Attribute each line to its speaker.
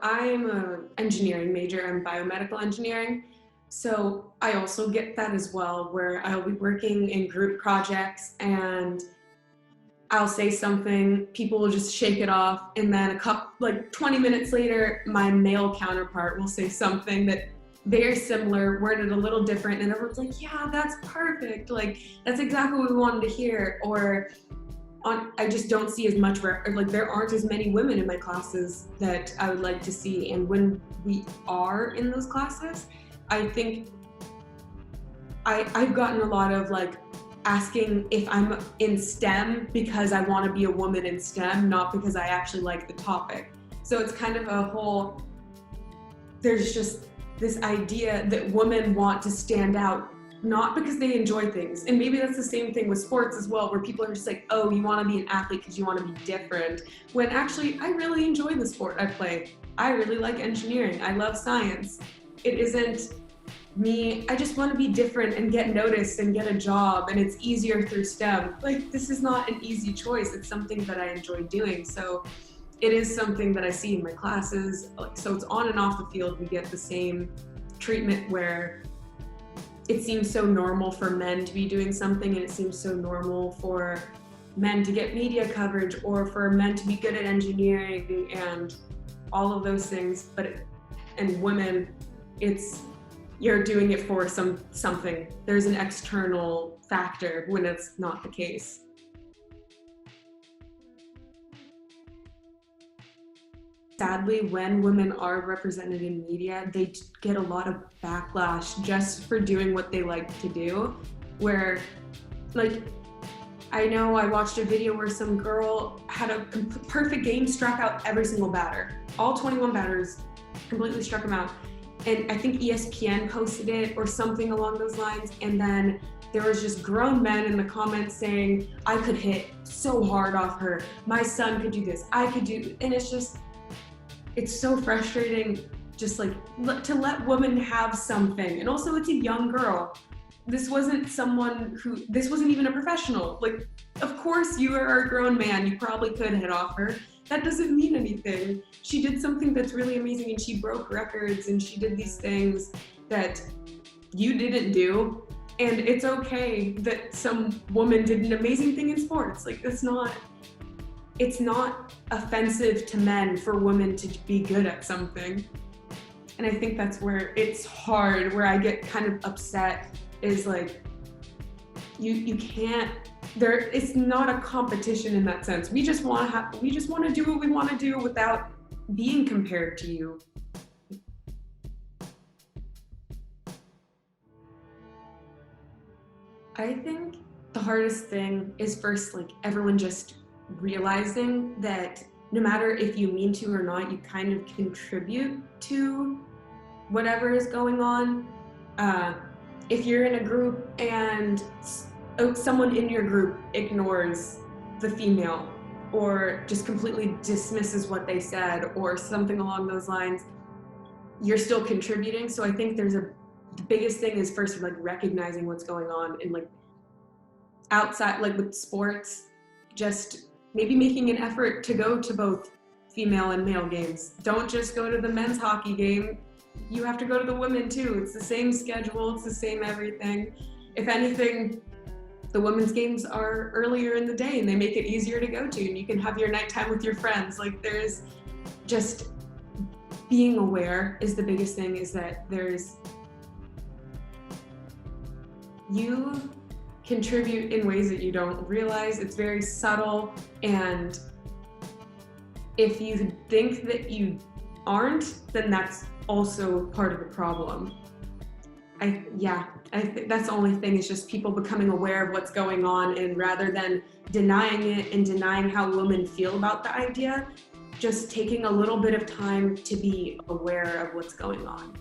Speaker 1: I'm an engineering major, I'm biomedical engineering. So I also get that as well, where I'll be working in group projects and I'll say something, people will just shake it off, and then like 20 minutes later, my male counterpart will say something that very similar, worded a little different, and everyone's like, yeah, that's perfect. Like, that's exactly what we wanted to hear. Or I just don't see as much, like there aren't as many women in my classes that I would like to see. And when we are in those classes, I think I've gotten a lot of like asking if I'm in STEM because I want to be a woman in STEM, not because I actually like the topic. So it's kind of a whole, there's just this idea that women want to stand out not because they enjoy things. And maybe that's the same thing with sports as well, where people are just like, oh, you want to be an athlete because you want to be different. When actually, I really enjoy the sport I play. I really like engineering. I love science. It isn't me, I just want to be different and get noticed and get a job, and it's easier through STEM. Like, this is not an easy choice. It's something that I enjoy doing. So it is something that I see in my classes. So it's on and off the field, we get the same treatment where it seems so normal for men to be doing something, and it seems so normal for men to get media coverage or for men to be good at engineering and all of those things. And women, it's, you're doing it for something. There's an external factor when it's not the case. Sadly, when women are represented in media, they get a lot of backlash just for doing what they like to do. Where, like, I know I watched a video where some girl had a perfect game, struck out every single batter. All 21 batters, completely struck them out. And I think ESPN posted it or something along those lines. And then there was just grown men in the comments saying, I could hit so hard off her. My son could do this, I could do, and it's just, it's so frustrating just like to let women have something. And also it's a young girl. This wasn't this wasn't even a professional. Like, of course you are a grown man, you probably could hit off her. That doesn't mean anything. She did something that's really amazing, and she broke records, and she did these things that you didn't do. And it's okay that some woman did an amazing thing in sports. Like, it's not offensive to men for women to be good at something. And I think that's where it's hard, where I get kind of upset, is like, you can't, it's not a competition in that sense. We just want to do what we want to do without being compared to you. I think the hardest thing is first, like, everyone just realizing that no matter if you mean to or not, you kind of contribute to whatever is going on. If you're in a group and someone in your group ignores the female or just completely dismisses what they said or something along those lines, you're still contributing. So I think the biggest thing is first, like, recognizing what's going on, and like outside, like with sports, just maybe making an effort to go to both female and male games. Don't just go to the men's hockey game. You have to go to the women too. It's the same schedule, it's the same everything. If anything, the women's games are earlier in the day and they make it easier to go to, and you can have your nighttime with your friends. Like, there's just being aware is the biggest thing, is that you contribute in ways that you don't realize. It's very subtle, and if you think that you aren't, then that's also part of the problem. I think that's the only thing, is just people becoming aware of what's going on, and rather than denying it and denying how women feel about the idea, just taking a little bit of time to be aware of what's going on.